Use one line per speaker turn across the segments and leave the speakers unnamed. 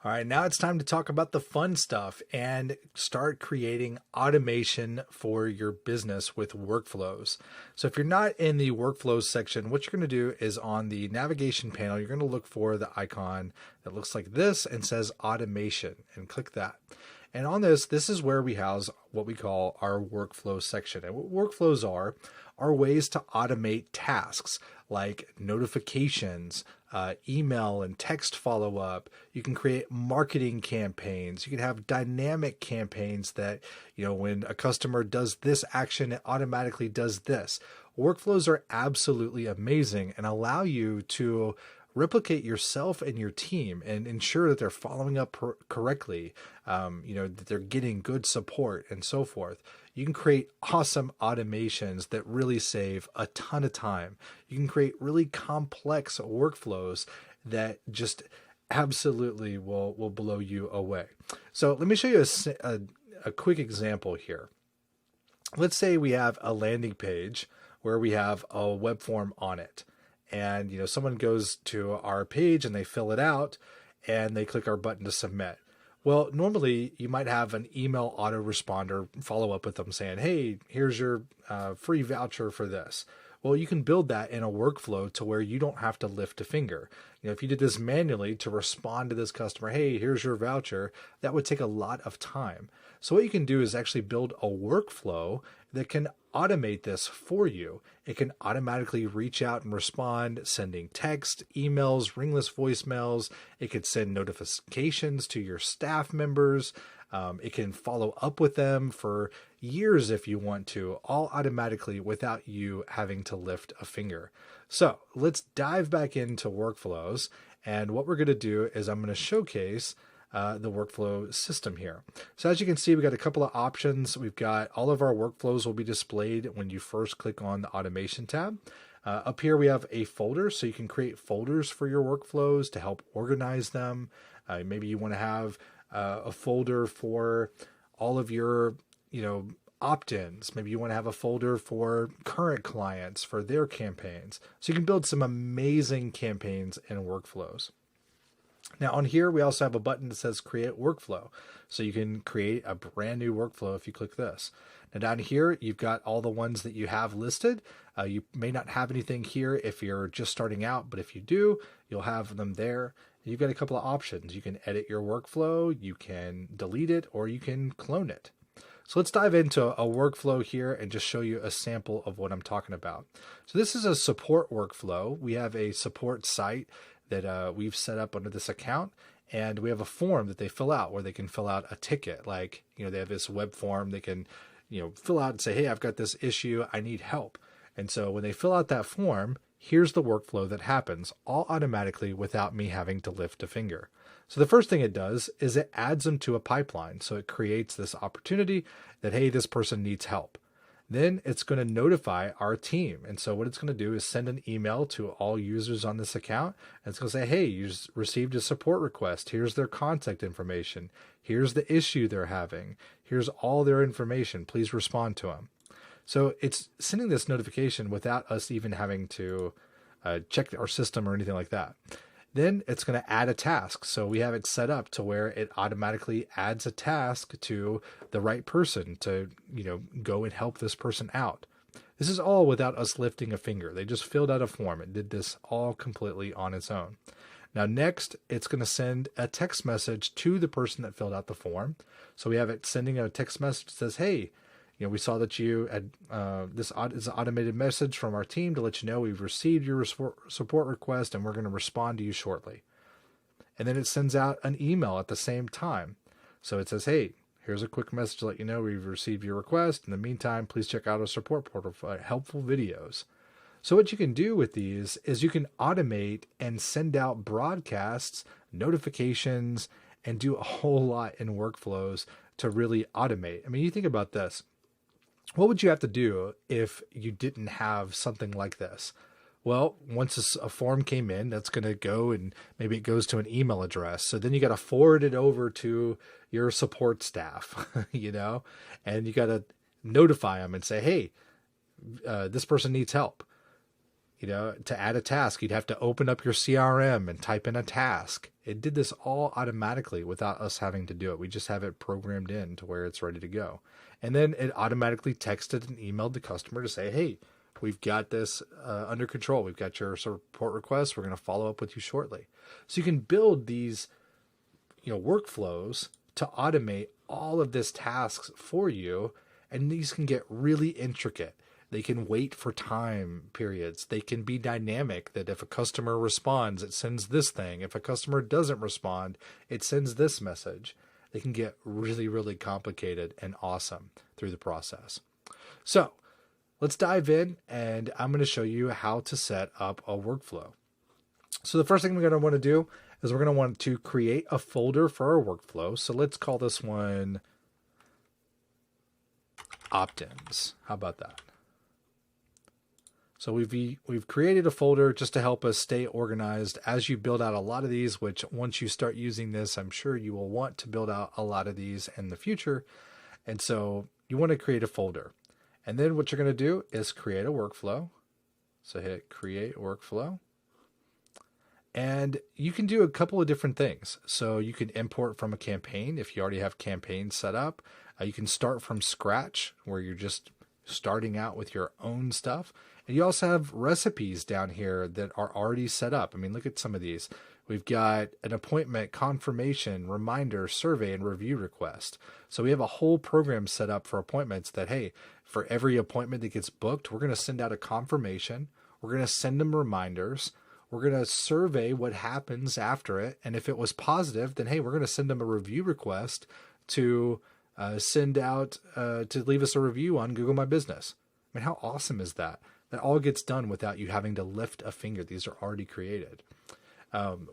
All right, now it's time to talk about the fun stuff and start creating automation for your business with workflows. So if you're not in the workflows section, what you're going to do is on the navigation panel, you're going to look for the icon that looks like this and says automation and click that. And on this is where we house what we call our workflow section. And what workflows are ways to automate tasks like notifications, email and text follow-up. You can create marketing campaigns. You can have dynamic campaigns that, when a customer does this action, it automatically does this. Workflows are absolutely amazing and allow you to replicate yourself and your team and ensure that they're following up correctly, that they're getting good support and so forth. You can create awesome automations that really save a ton of time. You can create really complex workflows that just absolutely will blow you away. So let me show you a quick example here. Let's say we have a landing page where we have a web form on it. And, someone goes to our page and they fill it out and they click our button to submit. Well, normally you might have an email autoresponder follow up with them saying, hey, here's your free voucher for this. Well, you can build that in a workflow to where you don't have to lift a finger. If you did this manually to respond to this customer, hey, here's your voucher, that would take a lot of time. So what you can do is actually build a workflow that can automate this for you. It can automatically reach out and respond, sending text, emails, ringless voicemails. It could send notifications to your staff members. It can follow up with them for years if you want to, all automatically without you having to lift a finger. So let's dive back into workflows. And what we're going to do is I'm going to showcase the workflow system here. So as you can see, we've got a couple of options. We've got all of our workflows will be displayed when you first click on the automation tab. Up here, we have a folder, so you can create folders for your workflows to help organize them. Maybe you want to have a folder for all of your, opt-ins. Maybe you want to have a folder for current clients for their campaigns. So you can build some amazing campaigns and workflows. Now on here, we also have a button that says create workflow. So you can create a brand new workflow if you click this. Now down here, you've got all the ones that you have listed. You may not have anything here if you're just starting out, but if you do, you'll have them there. You've got a couple of options. You can edit your workflow, you can delete it, or you can clone it. So let's dive into a workflow here and just show you a sample of what I'm talking about. So this is a support workflow. We have a support site that we've set up under this account, and we have a form that they fill out where they can fill out a ticket. Like, they have this web form they can, fill out and say, hey, I've got this issue, I need help. And so when they fill out that form, here's the workflow that happens all automatically without me having to lift a finger. So the first thing it does is it adds them to a pipeline. So it creates this opportunity that, hey, this person needs help. Then it's going to notify our team. And so what it's going to do is send an email to all users on this account. And it's going to say, hey, you received a support request. Here's their contact information. Here's the issue they're having. Here's all their information. Please respond to them. So it's sending this notification without us even having to check our system or anything like that. Then it's going to add a task. So we have it set up to where it automatically adds a task to the right person to, go and help this person out. This is all without us lifting a finger. They just filled out a form. It did this all completely on its own. Now, next, it's going to send a text message to the person that filled out the form. So we have it sending a text message that says, hey, we saw that you had this is an automated message from our team to let you know we've received your support request and we're going to respond to you shortly. And then it sends out an email at the same time. So it says, hey, here's a quick message to let you know we've received your request. In the meantime, please check out our support portal for helpful videos. So what you can do with these is you can automate and send out broadcasts, notifications, and do a whole lot in workflows to really automate. I mean, you think about this. What would you have to do if you didn't have something like this? Well, once a form came in, that's going to go and maybe it goes to an email address. So then you got to forward it over to your support staff, and you got to notify them and say, hey, this person needs help. To add a task, you'd have to open up your CRM and type in a task. It did this all automatically without us having to do it. We just have it programmed in to where it's ready to go. And then it automatically texted and emailed the customer to say, hey, we've got this under control. We've got your support request. We're going to follow up with you shortly. So you can build these, workflows to automate all of this tasks for you. And these can get really intricate. They can wait for time periods. They can be dynamic, that if a customer responds, it sends this thing. If a customer doesn't respond, it sends this message. They can get really, really complicated and awesome through the process. So let's dive in, and I'm going to show you how to set up a workflow. So the first thing we're going to want to do is we're going to want to create a folder for our workflow. So let's call this one opt-ins. How about that? So we've created a folder just to help us stay organized as you build out a lot of these, which once you start using this, I'm sure you will want to build out a lot of these in the future. And so you want to create a folder. And then what you're going to do is create a workflow. So hit create workflow. And you can do a couple of different things. So you can import from a campaign if you already have campaigns set up. You can start from scratch where you're just starting out with your own stuff. And you also have recipes down here that are already set up. I mean, look at some of these. We've got an appointment, confirmation, reminder, survey, and review request. So we have a whole program set up for appointments that, hey, for every appointment that gets booked, we're going to send out a confirmation. We're going to send them reminders. We're going to survey what happens after it. And if it was positive, then, hey, we're going to send them a review request to send out to leave us a review on Google My Business. I mean, how awesome is that? That all gets done without you having to lift a finger. These are already created.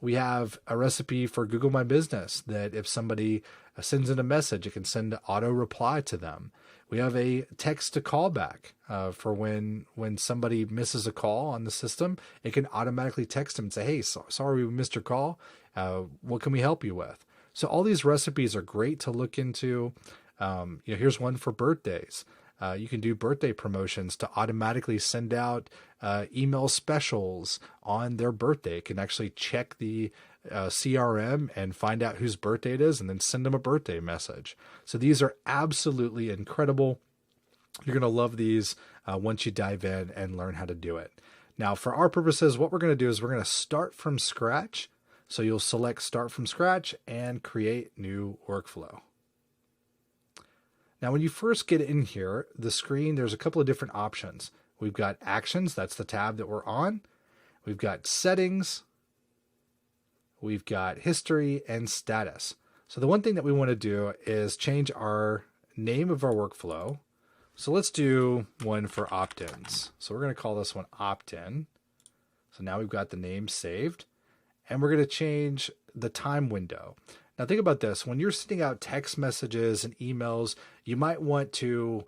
We have a recipe for Google My Business that if somebody sends in a message, it can send auto reply to them. We have a text to callback for when somebody misses a call on the system, it can automatically text them and say, hey, sorry we missed your call. What can we help you with? So all these recipes are great to look into. Here's one for birthdays. You can do birthday promotions to automatically send out email specials on their birthday. It can actually check the CRM and find out whose birthday it is and then send them a birthday message. So these are absolutely incredible. You're going to love these once you dive in and learn how to do it. Now, for our purposes, what we're going to do is we're going to start from scratch. So you'll select start from scratch and create new workflow. Now, when you first get in here, the screen, there's a couple of different options. We've got actions. That's the tab that we're on. We've got settings. We've got history and status. So the one thing that we want to do is change our name of our workflow. So let's do one for opt-ins. So we're going to call this one opt-in. So now we've got the name saved. And we're going to change the time window. Now think about this. When you're sending out text messages and emails, you might want to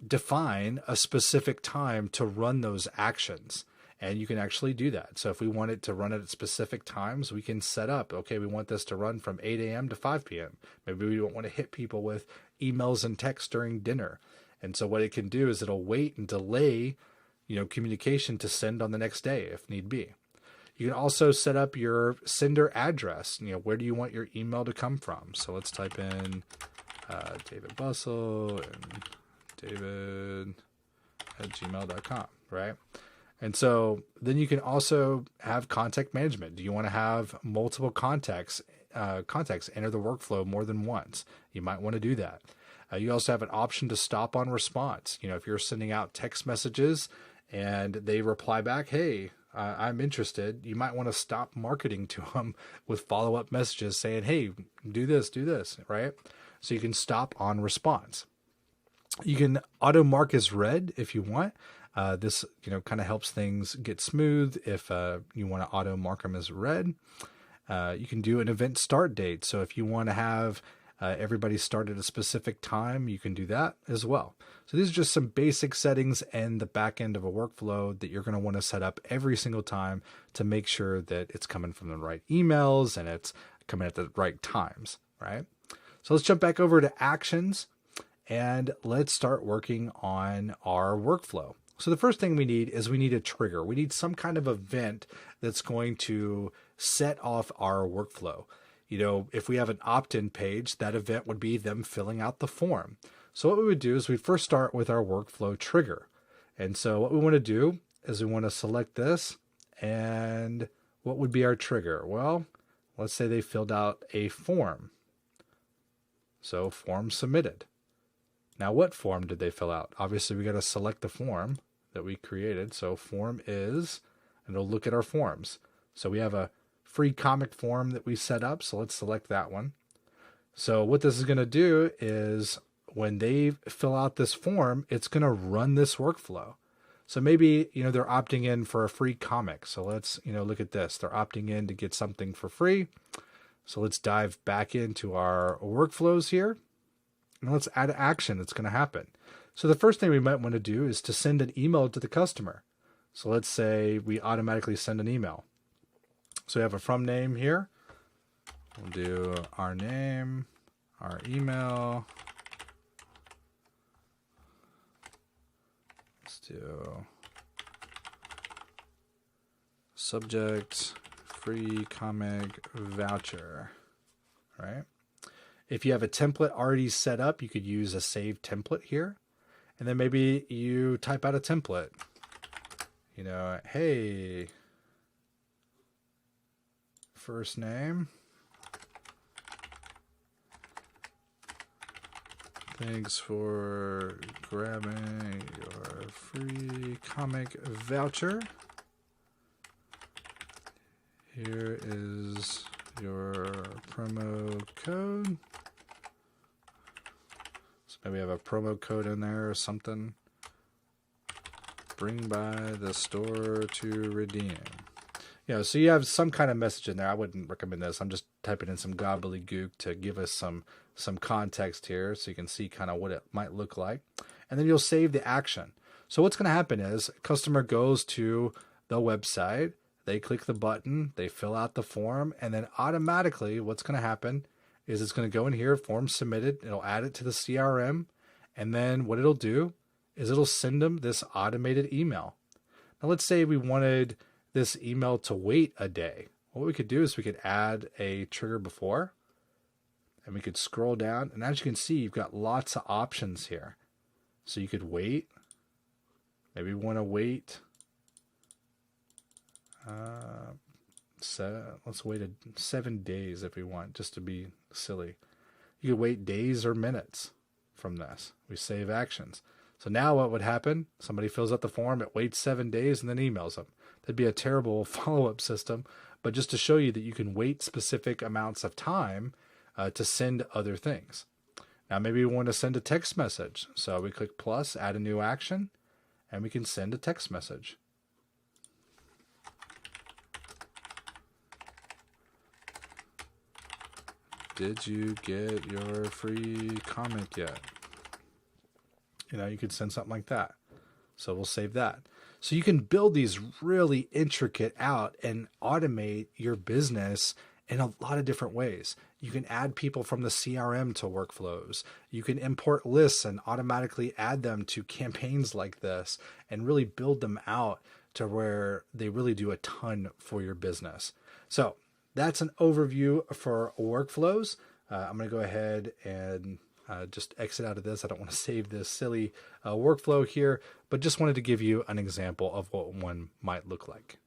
define a specific time to run those actions. And you can actually do that. So if we want it to run at specific times, we can set up, okay, we want this to run from 8 a.m. to 5 p.m. Maybe we don't want to hit people with emails and texts during dinner. And so what it can do is it'll wait and delay, communication to send on the next day if need be. You can also set up your sender address. Where do you want your email to come from? So let's type in David Bussell and david@gmail.com, right? And so then you can also have contact management. Do you want to have multiple contacts enter the workflow more than once? You might want to do that. You also have an option to stop on response. If you're sending out text messages and they reply back, hey, I'm interested, you might want to stop marketing to them with follow-up messages saying, hey, do this, right? So you can stop on response. You can auto mark as read if you want. This, kind of helps things get smooth if you want to auto mark them as read. You can do an event start date. So if you want to have everybody start at a specific time, you can do that as well. So these are just some basic settings and the back end of a workflow that you're going to want to set up every single time to make sure that it's coming from the right emails and it's coming at the right times, right? So let's jump back over to actions and let's start working on our workflow. So the first thing we need is we need a trigger. We need some kind of event that's going to set off our workflow. You know, if we have an opt-in page, that event would be them filling out the form. So what we would do is we'd first start with our workflow trigger. And so what we want to do is we want to select this, and what would be our trigger? Well, let's say they filled out a form. So form submitted. Now what form did they fill out? Obviously we got to select the form that we created. So form is, and it'll look at our forms. So we have a free comic form that we set up. So let's select that one. So what this is going to do is when they fill out this form, it's going to run this workflow. So maybe, you know, they're opting in for a free comic. So let's, you know, look at this. They're opting in to get something for free. So let's dive back into our workflows here. And let's add action that's going to happen. So the first thing we might want to do is to send an email to the customer. So let's say we automatically send an email. So we have a from name here. We'll do our name, our email. Let's do subject, free comic voucher, right? If you have a template already set up, you could use a save template here. And then maybe you type out a template. You know, hey, first name. Thanks for grabbing your free comic voucher. Here is your promo code. So maybe have a promo code in there or something. Bring by the store to redeem. You know, so you have some kind of message in there. I wouldn't recommend this. I'm just typing in some gobbledygook to give us some context here so you can see kind of what it might look like. And then you'll save the action. So what's going to happen is customer goes to the website, they click the button, they fill out the form, and then automatically what's going to happen is it's going to go in here, form submitted, it'll add it to the CRM, and then what it'll do is it'll send them this automated email. Now let's say we wanted this email to wait a day. What we could do is we could add a trigger before, and we could scroll down, and as you can see, you've got lots of options here. So you could wait. Maybe we want to wait. Let's wait 7 days if we want, just to be silly. You could wait days or minutes from this. We save actions. So now what would happen? Somebody fills out the form, it waits 7 days, and then emails them. That'd be a terrible follow-up system, but just to show you that you can wait specific amounts of time to send other things. Now maybe we want to send a text message. So we click plus, add a new action, and we can send a text message. Did you get your free comic yet? You know, you could send something like that. So we'll save that. So you can build these really intricate out and automate your business in a lot of different ways. You can add people from the CRM to workflows. You can import lists and automatically add them to campaigns like this and really build them out to where they really do a ton for your business. So that's an overview for workflows. I'm going to go ahead and just exit out of this. I don't want to save this silly workflow here, but just wanted to give you an example of what one might look like.